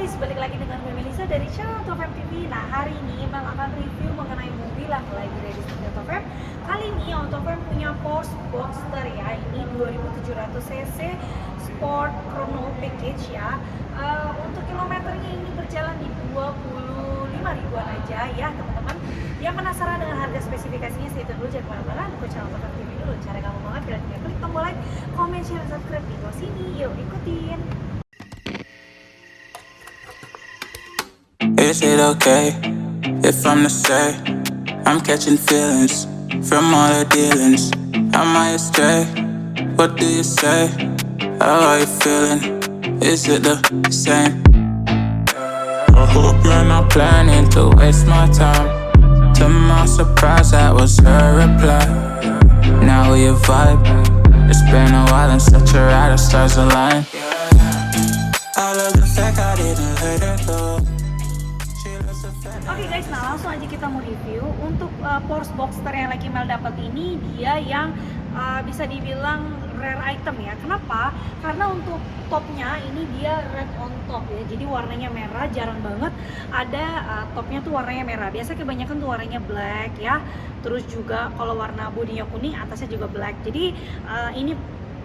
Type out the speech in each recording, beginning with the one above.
guys, balik lagi dengan gue Melisa dari channel Top M TV. Nah, hari ini Mel akan review mengenai mobil yang lagi ready di Top M. Kali ini Top M punya Porsche Boxster ya. Ini 2700cc Sport Chrono Package ya. Untuk kilometernya ini berjalan di 25 ribuan aja ya teman-teman. Yang penasaran dengan harga spesifikasinya, stay tune dulu, jangan kemana-mana. Untuk channel Top M TV dulu. Cara gampang banget, kalian tinggal klik tombol like, comment, share, dan subscribe di bawah sini. Yuk ikutin. Is it okay if I'm to say I'm catching feelings from all the dealings? Am I astray? What do you say? How are you feeling? Is it the same? I hope you're not planning to waste my time. To my surprise, that was her reply. Now we vibe. It's been a while and such a ride, the stars align. I love the fact I didn't let her go. Oke guys, nah langsung aja kita mau review untuk Porsche Boxster yang lagi Mel dapat ini. Dia yang bisa dibilang rare item ya. Kenapa? Karena untuk topnya ini dia red on top ya. Jadi warnanya merah, jarang banget ada topnya tuh warnanya merah. Biasa kebanyakan tuh warnanya black ya. Terus juga kalau warna bodinya kuning, atasnya juga black. Jadi ini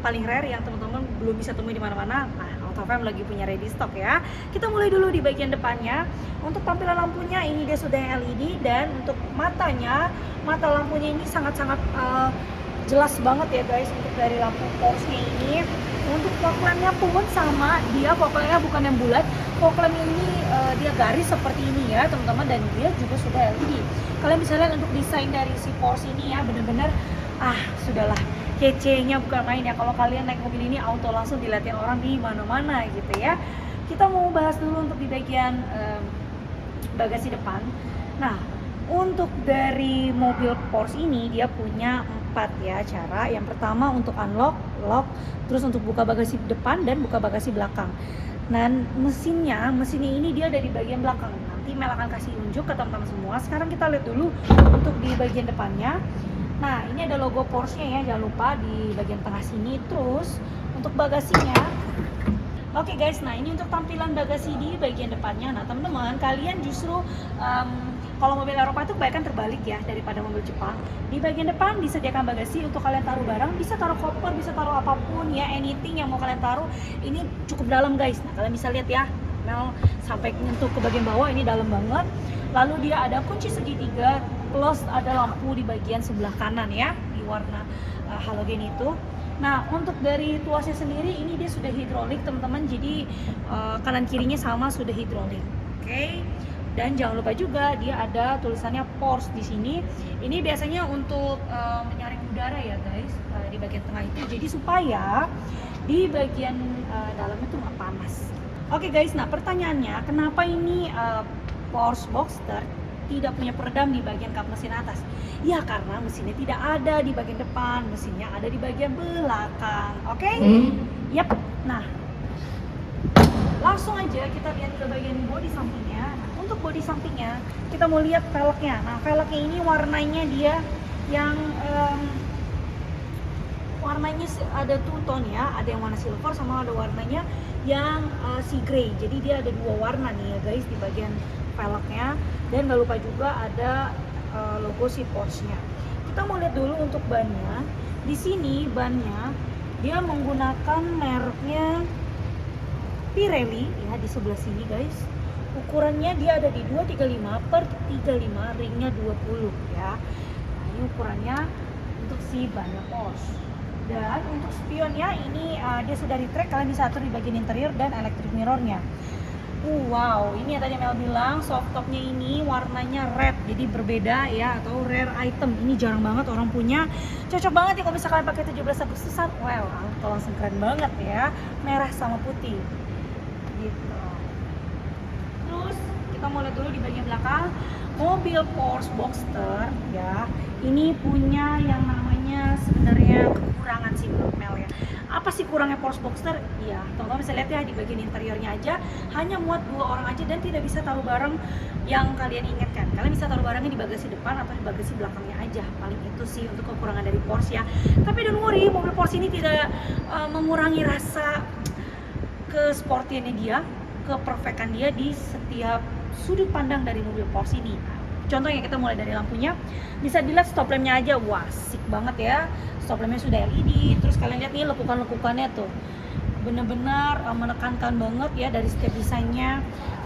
paling rare yang teman-teman belum bisa temui di mana-mana. Nah, Top M lagi punya ready stock ya. Kita mulai dulu di bagian depannya. Untuk tampilan lampunya ini dia sudah yang LED, dan untuk mata lampunya ini sangat-sangat jelas banget ya guys. Untuk dari lampu Porsche ini, untuk fog lampnya pun sama, dia fog lampnya bukan yang bulat, fog lampnya ini dia garis seperti ini ya teman-teman, dan dia juga sudah LED. Kalian bisa lihat untuk desain dari si Porsche ini ya, bener-bener sudahlah, kece-nya bukan main ya. Kalau kalian naik mobil ini auto langsung dilihatin orang di mana-mana gitu ya. Kita mau bahas dulu untuk di bagian bagasi depan. Nah, untuk dari mobil Porsche ini dia punya 4 ya cara. Yang pertama untuk unlock, lock, terus untuk buka bagasi depan dan buka bagasi belakang. Dan mesinnya ini dia ada di bagian belakang. Nanti Mel akan kasih unjuk ke teman-teman semua. Sekarang kita lihat dulu untuk di bagian depannya. Nah, ini ada logo Porsche-nya ya, jangan lupa di bagian tengah sini. Terus untuk bagasinya, oke guys, nah ini untuk tampilan bagasi di bagian depannya. Nah teman-teman, kalian justru kalau mobil Eropa itu kebanyakan terbalik ya daripada mobil Jepang. Di bagian depan disediakan bagasi untuk kalian taruh barang, bisa taruh koper, bisa taruh apapun ya, anything yang mau kalian taruh. Ini cukup dalam guys. Nah kalian bisa lihat ya, Mel sampai nyentuh ke bagian bawah, ini dalam banget. Lalu dia ada kunci segitiga, plus ada lampu di bagian sebelah kanan ya, di warna halogen itu. Nah, untuk dari tuasnya sendiri ini dia sudah hidrolik teman-teman, jadi kanan kirinya sama sudah hidrolik. Oke. Dan jangan lupa juga dia ada tulisannya Porsche di sini. Ini biasanya untuk menyaring udara ya guys, di bagian tengah itu. Jadi supaya di bagian dalamnya tuh nggak panas. Oke guys, nah pertanyaannya kenapa ini Porsche Boxster tidak punya peredam di bagian kap mesin atas? Ya karena mesinnya tidak ada di bagian depan, mesinnya ada di bagian belakang. Oke? Yap. Nah, langsung aja kita lihat ke bagian bodi sampingnya. Nah, untuk bodi sampingnya kita mau lihat velgnya. Nah, velgnya ini warnanya dia yang warnanya ada two tone ya, ada yang warna silver sama ada warnanya yang sea grey. Jadi dia ada dua warna nih ya guys di bagian velgnya. Dan gak lupa juga ada logo si Porsche-nya. Kita mau lihat dulu untuk bannya. Di sini bannya dia menggunakan mereknya Pirelli ya, di sebelah sini guys. Ukurannya dia ada di 235/35, ringnya 20 ya. Nah, ini ukurannya untuk si bannya Porsche. Dan untuk spionnya ini dia sudah di-track, kalian bisa atur di bagian interior dan electric mirrornya. Wow, ini yang tadi Mel bilang soft topnya ini warnanya red, jadi berbeda ya, atau rare item. Ini jarang banget orang punya. Cocok banget ya kalau bisa kalian pakai 17 Agustusan. Wow, langsung keren banget ya, merah sama putih gitu. Terus kita mau lihat dulu di bagian belakang. Mobil Porsche Boxster ya, ini punya yang namanya sebenarnya kekurangan sih menurut Mel ya. Apa sih kurangnya Porsche Boxster? Iya, teman-teman bisa lihat ya di bagian interiornya aja hanya muat 2 orang aja dan tidak bisa taruh barang yang kalian inginkan. Kalian bisa taruh barangnya di bagasi depan atau di bagasi belakangnya aja. Paling itu sih untuk kekurangan dari Porsche ya. Tapi don't worry, mobil Porsche ini tidak mengurangi rasa kesportiannya dia. keperfekan dia di setiap sudut pandang dari mobil Porsche ini. Contohnya kita mulai dari lampunya, bisa dilihat stop lampnya aja, wah asik banget ya. Stop lampnya sudah LED, terus kalian lihat nih lekukan-lekukannya tuh, bener-bener menekankan banget ya dari setiap desainnya.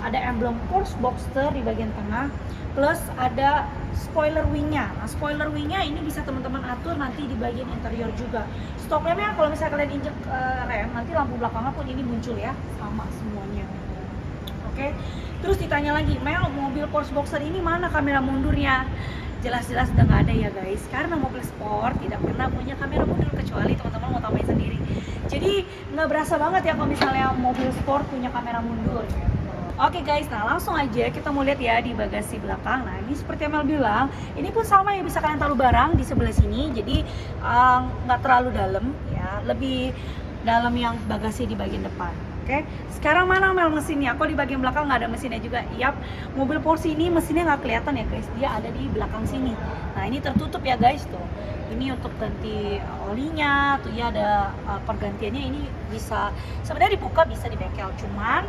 Ada emblem Porsche Boxster di bagian tengah, plus ada spoiler wingnya. Nah, spoiler wingnya ini bisa teman-teman atur nanti di bagian interior juga. Stop lampnya kalau misalnya kalian injek rem, nanti lampu belakangnya pun ini muncul ya, sama semuanya. Oke. Terus ditanya lagi, Mel, mobil Porsche Boxster ini mana kamera mundurnya? Jelas-jelas udah nggak ada ya guys, karena mobil sport tidak pernah punya kamera mundur kecuali teman-teman mau tambahin sendiri. Jadi nggak berasa banget ya kalau misalnya mobil sport punya kamera mundur. Oke guys, nah langsung aja kita mau lihat ya di bagasi belakang. Nah ini seperti yang Mel bilang, ini pun sama ya, bisa kalian taruh barang di sebelah sini. Jadi nggak terlalu dalam ya, lebih dalam yang bagasi di bagian depan. Oke, sekarang mana Mel mesinnya? Kok di bagian belakang nggak ada mesinnya juga? Yap, mobil Porsche ini mesinnya nggak kelihatan ya guys, dia ada di belakang sini. Nah ini tertutup ya guys tuh. Ini untuk ganti olinya, tuh ya ada pergantiannya. Ini bisa sebenarnya dibuka, bisa di bengkel. Cuman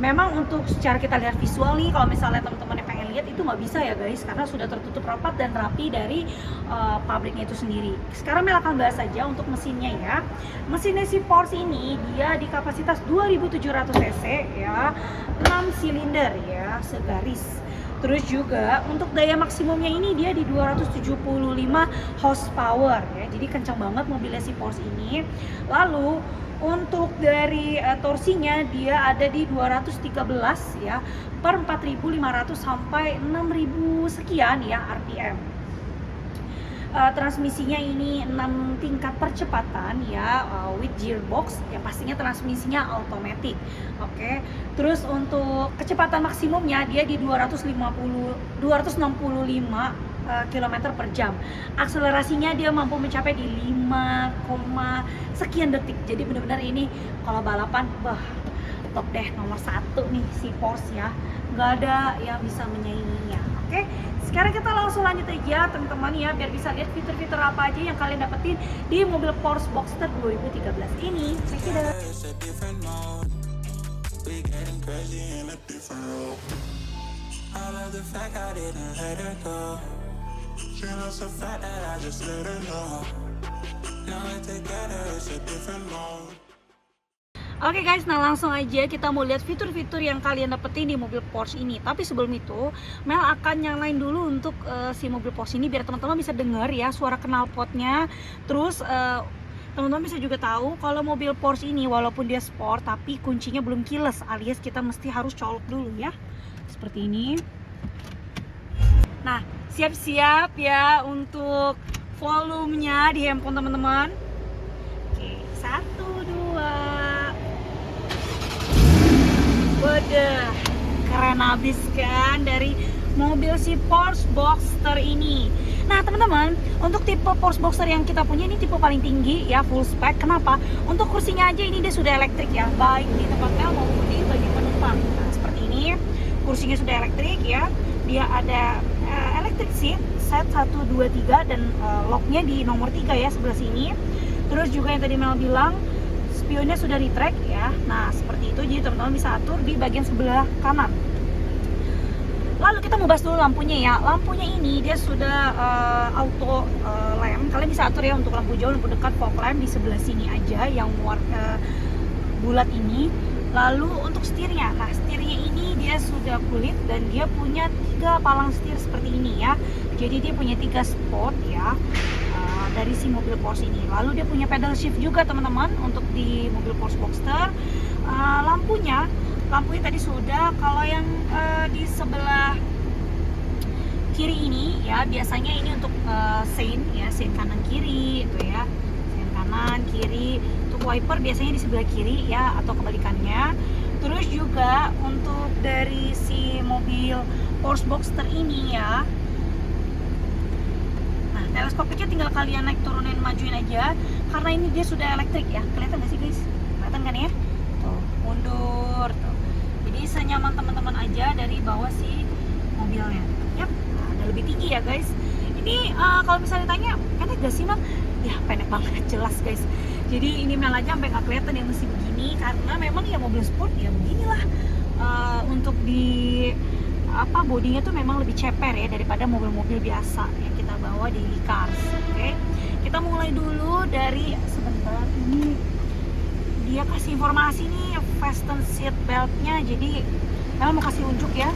memang untuk secara kita lihat visual nih, kalau misalnya teman-teman yang pengen lihat itu nggak bisa ya guys, karena sudah tertutup rapat dan rapi dari pabriknya itu sendiri. Sekarang Mel akan bahas saja untuk mesinnya ya. Mesinnya si Porsche ini dia di kapasitas 2700 cc ya, 6 silinder ya, segaris. Terus juga untuk daya maksimumnya ini dia di 275 horsepower ya, jadi kencang banget mobilnya si Porsche ini. Lalu untuk dari torsinya dia ada di 213 ya per 4.500 sampai 6.000 sekian ya RPM. Transmisinya ini 6 tingkat percepatan ya, with gearbox ya, pastinya transmisinya automatic. Oke. Terus untuk kecepatan maksimumnya dia di 265 km per jam. Akselerasinya dia mampu mencapai di 5, sekian detik. Jadi benar-benar ini kalau balapan top deh, nomor 1 nih si Porsche ya. Nggak ada yang bisa menyainginya. Oke, sekarang kita langsung lanjut aja teman-teman ya, biar bisa lihat fitur-fitur apa aja yang kalian dapetin di mobil Porsche Boxster 2013 ini. Check it out. Oke guys, nah langsung aja kita mau lihat fitur-fitur yang kalian dapetin di mobil Porsche ini. Tapi sebelum itu, Mel akan nyalain dulu untuk si mobil Porsche ini biar teman-teman bisa dengar ya suara knalpotnya. Terus teman-teman bisa juga tahu kalau mobil Porsche ini walaupun dia sport tapi kuncinya belum keyless, alias kita mesti harus colok dulu ya. Seperti ini. Nah, siap-siap ya untuk volumenya di handphone teman-teman. Oke, 1, 2. Waduh, keren abis kan dari mobil si Porsche Boxster ini. Nah teman-teman, untuk tipe Porsche Boxster yang kita punya ini tipe paling tinggi ya, full spec. Kenapa? Untuk kursinya aja ini dia sudah elektrik ya, baik di tempat Mel maupun di bagian penumpang. Nah seperti ini, kursinya sudah elektrik ya. Dia ada electric seat, set 1, 2, 3 dan locknya di nomor 3 ya sebelah sini. Terus juga yang tadi Mel bilang, spionnya sudah retract ya. Nah seperti itu, jadi teman-teman bisa atur di bagian sebelah kanan. Lalu kita mau bahas dulu lampunya ya. Lampunya ini dia sudah auto lamp. Kalian bisa atur ya untuk lampu jauh, lampu dekat, fog lamp di sebelah sini aja yang warna bulat ini. Lalu untuk setirnya, nah setirnya ini dia sudah kulit dan dia punya 3 palang setir seperti ini ya. Jadi dia punya 3 spot ya dari si mobil Porsche ini. Lalu dia punya pedal shift juga teman-teman untuk di mobil Porsche Boxster. Lampunya tadi sudah. Kalau yang di sebelah kiri ini ya, biasanya ini untuk sein ya, sein kanan kiri itu ya, sein kanan kiri. Untuk wiper biasanya di sebelah kiri ya, atau kebalikannya. Terus juga untuk dari si mobil Porsche Boxster ini ya, teleskopiknya tinggal kalian naik turunin majuin aja, karena ini dia sudah elektrik ya. Kelihatan gak sih guys? Kelihatan kan ya? Tuh, mundur tuh. Jadi senyaman teman-teman aja dari bawah si mobilnya. Yap, nah, ada lebih tinggi ya guys. Ini kalau misalnya tanya, pendek gak sih Mel? Ya pendek banget, jelas guys. Jadi ini Mel aja sampai gak kelihatan yang mesti begini, karena memang ya mobil sport ya beginilah untuk di bodinya tuh memang lebih ceper ya daripada mobil-mobil biasa yang kita bawa daily cars. Oke. Kita mulai dulu dari sebentar, ini dia kasih informasi nih fasten seat beltnya. Jadi kalian mau kasih unjuk ya.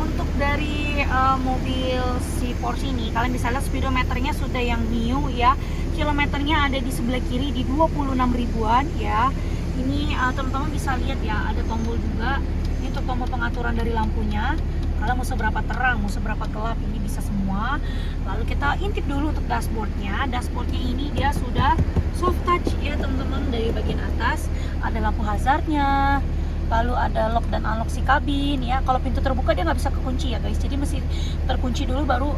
Untuk dari mobil si Porsche ini kalian bisa lihat speedometernya sudah yang new ya. Kilometernya ada di sebelah kiri di 26 ribuan ya. Ini teman-teman bisa lihat ya, ada tombol juga. Ini untuk tombol pengaturan dari lampunya. Kalian mau seberapa terang, mau seberapa gelap, ini bisa semua. Lalu kita intip dulu untuk dashboardnya. Dashboardnya ini dia sudah soft touch ya teman-teman. Dari bagian atas ada lampu hazardnya. Lalu ada lock dan unlock si kabin ya. Kalau pintu terbuka dia nggak bisa kekunci ya guys. Jadi mesti terkunci dulu baru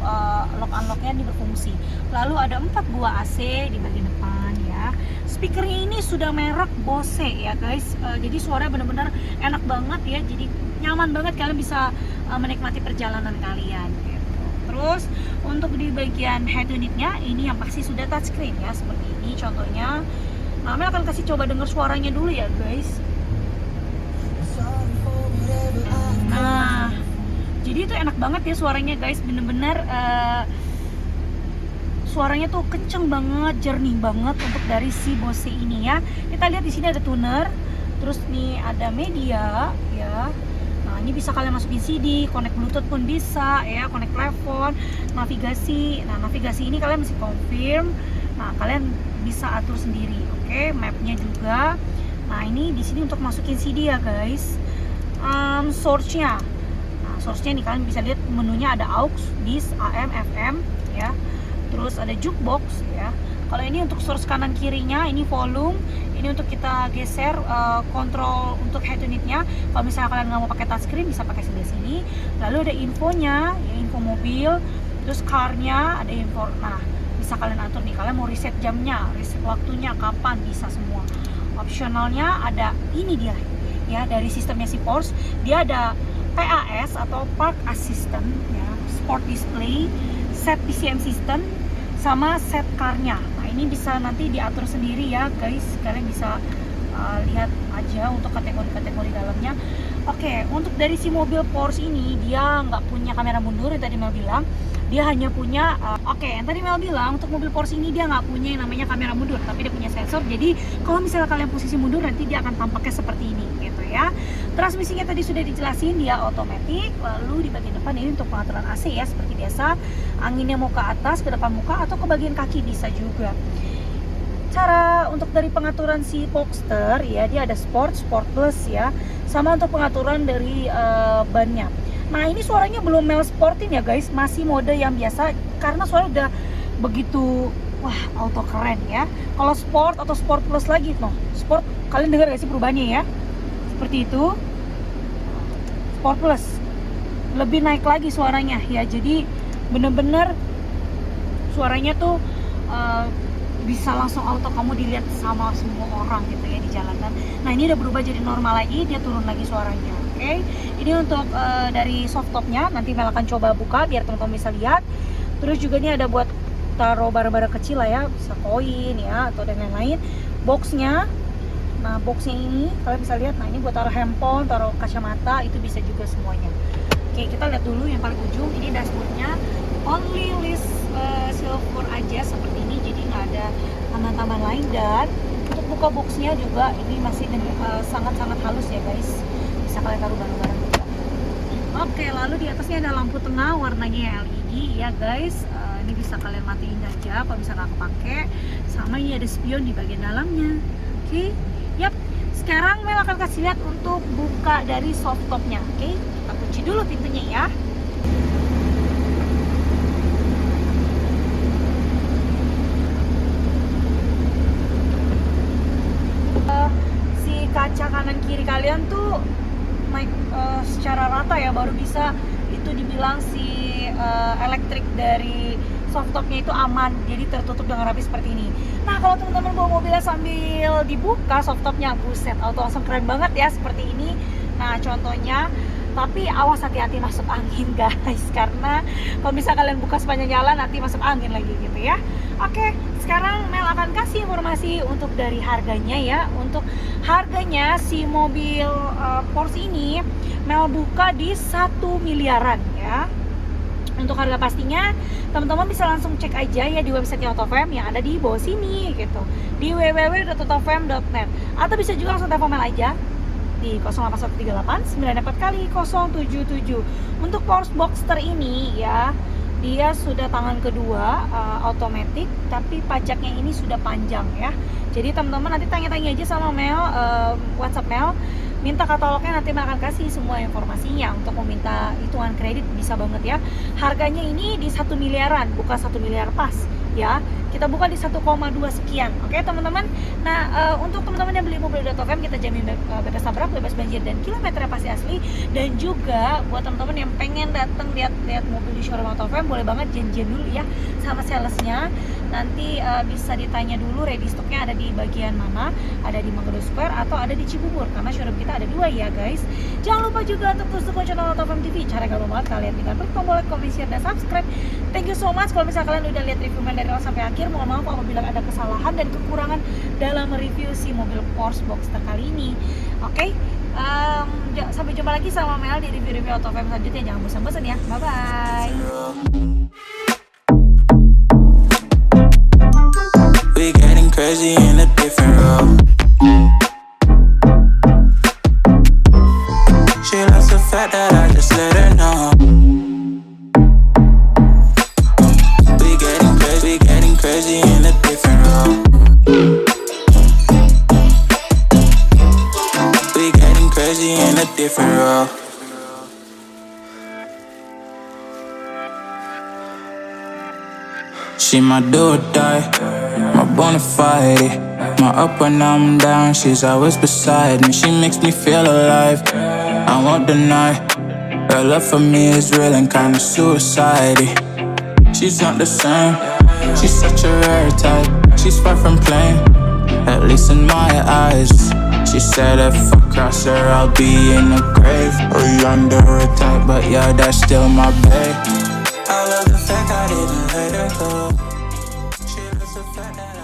lock unlocknya ini berfungsi. Lalu ada 4 buah AC di bagian depan ya. Speakernya ini sudah merek Bose ya guys. Jadi suaranya benar-benar enak banget ya. Jadi nyaman banget, kalian bisa menikmati perjalanan kalian gitu. Terus untuk di bagian head unitnya ini yang pasti sudah touchscreen ya, seperti ini contohnya. Mel akan kasih coba denger suaranya dulu ya guys. Nah, jadi itu enak banget ya suaranya guys, bener-bener suaranya tuh kenceng banget, jernih banget untuk dari si Bose ini ya. Kita lihat di sini ada tuner, terus nih ada media ya. Nah ini bisa kalian masukin CD, connect Bluetooth pun bisa ya, connect telepon, navigasi. Nah navigasi ini kalian mesti confirm. Nah kalian bisa atur sendiri, oke? Mapnya juga. Nah ini di sini untuk masukin CD ya guys. Source-nya. Nah, source-nya nih kalian bisa lihat menunya ada aux, dis, AM, FM ya. Terus ada jukebox ya. Kalau ini untuk source kanan kirinya, ini volume. Ini untuk kita geser kontrol untuk head unitnya. Kalau misalnya kalian nggak mau pakai touchscreen bisa pakai sebelah sini. Lalu ada infonya, ya, info mobil. Terus car-nya ada info. Nah, bisa kalian atur nih. Kalian mau reset jamnya, reset waktunya kapan, bisa semua. Opsionalnya ada ini dia. Ya, dari sistemnya si Porsche dia ada PAS atau Park Assistant ya, Sport Display, set PCM System sama set car-nya. Nah ini bisa nanti diatur sendiri ya guys, kalian bisa lihat aja untuk kategori-kategori dalamnya. Oke, untuk dari si mobil Porsche ini dia nggak punya kamera mundur yang tadi Mel bilang. Dia hanya punya, yang tadi Mel bilang untuk mobil Porsche ini dia nggak punya yang namanya kamera mundur, tapi dia punya sensor. Jadi kalau misalnya kalian posisi mundur nanti dia akan tampaknya seperti ini gitu ya. Transmisinya tadi sudah dijelasin, dia otomatis. Lalu di bagian depan ini untuk pengaturan AC ya, seperti biasa. Anginnya mau ke atas, ke depan muka, atau ke bagian kaki bisa juga. Cara untuk dari pengaturan si Boxster ya, dia ada Sport, Sport Plus ya. Sama untuk pengaturan dari bannya. Nah ini suaranya belum Mel sportin ya guys, masih mode yang biasa karena suara udah begitu auto keren ya. Kalau sport atau sport plus lagi sport, kalian dengar gak sih perubahannya ya? Seperti itu. Sport plus lebih naik lagi suaranya ya, jadi bener-bener suaranya tuh bisa langsung auto kamu dilihat sama semua orang gitu ya di jalanan. Nah ini udah berubah jadi normal lagi, dia turun lagi suaranya. Oke, ini untuk dari softtopnya nanti Mel akan coba buka biar teman-teman bisa lihat. Terus juga ini ada buat taruh barang-barang kecil lah ya, bisa koin ya atau dan lain-lain. Boxnya, nah boxnya ini kalian bisa lihat. Nah ini buat taruh handphone, taruh kacamata, itu bisa juga semuanya. Oke, kita lihat dulu yang paling ujung. Ini dashboardnya only list silver aja seperti ini, jadi nggak ada tambahan-tambahan lain. Dan untuk buka boxnya juga ini masih sangat-sangat halus ya guys. Bisa kalian taruh barang-barang juga. Oke, lalu di atasnya ada lampu tengah warnanya LED ya guys. Ini bisa kalian matiin aja kalau misalnya nggak kepake. Sama ini ada spion di bagian dalamnya. Oke, yap. Sekarang Mel akan kasih lihat untuk buka dari softtopnya. Oke, kita kunci dulu pintunya ya. Si kaca kanan kiri kalian tuh naik secara rata ya, baru bisa itu dibilang si elektrik dari softtopnya itu aman, jadi tertutup dengan rapi seperti ini. Nah kalau teman-teman bawa mobilnya sambil dibuka softtopnya, buset, auto langsung keren banget ya seperti ini. Nah contohnya, tapi awas hati-hati masuk angin guys, karena kalau bisa kalian buka sepanjang jalan nanti masuk angin lagi gitu ya. Oke, sekarang Mel akan kasih informasi informasi untuk dari harganya ya. Untuk harganya si mobil Porsche ini Mel buka di 1 miliaran ya. Untuk harga pastinya teman-teman bisa langsung cek aja ya di website Autofam yang ada di bawah sini gitu, di www.autofam.net, atau bisa juga langsung telepon Mel aja di 08138 94 kali 077. Untuk Porsche Boxster ini ya, dia sudah tangan kedua automatic, tapi pajaknya ini sudah panjang ya. Jadi teman-teman nanti tanya-tanya aja sama Mel, WhatsApp Mel, minta katalognya, nanti Mel akan kasih semua informasinya. Untuk meminta hitungan kredit bisa banget ya. Harganya ini di 1 miliaran, bukan 1 miliar pas ya. Kita buka di 1,2 sekian. Oke teman-teman. Nah untuk teman-teman yang beli mobil dari Autofam, kita jamin bebas tabrak, bebas banjir, dan kilometernya pasti asli. Dan juga buat teman-teman yang pengen datang lihat mobil di showroom Autofam, boleh banget janjian dulu ya sama salesnya. Nanti bisa ditanya dulu ready stocknya ada di bagian mana, ada di Mangga Square atau ada di Cibubur, karena showroom kita ada 2 ya guys. Jangan lupa juga untuk terus dukung channel Autofam TV. Cara gampang banget, kalian tinggal klik tombol like, comment, share, dan subscribe. Thank you so much. Kalau misalnya kalian udah lihat review Mel dari awal sampai akhir, mohon maaf apabila ada kesalahan dan kekurangan dalam review si mobil Porsche Boxster kali ini. Oke, sampai jumpa lagi sama Mel di review-review Autofam selanjutnya. Jangan bosan-bosan ya. Bye bye. We getting crazy in a different role. She loves the fact that I just let her know. We getting crazy in a different role. We getting crazy in a different role. She my do or die, my bona fide, my up when I'm down, she's always beside me. She makes me feel alive, I won't deny. Her love for me is real and kinda suicide-y. She's not the same, she's such a rare type. She's far from plain, at least in my eyes. She said if I cross her I'll be in the grave or under her type, but yeah, that's still my babe. I love the fact I didn't let her go. She loves the fact that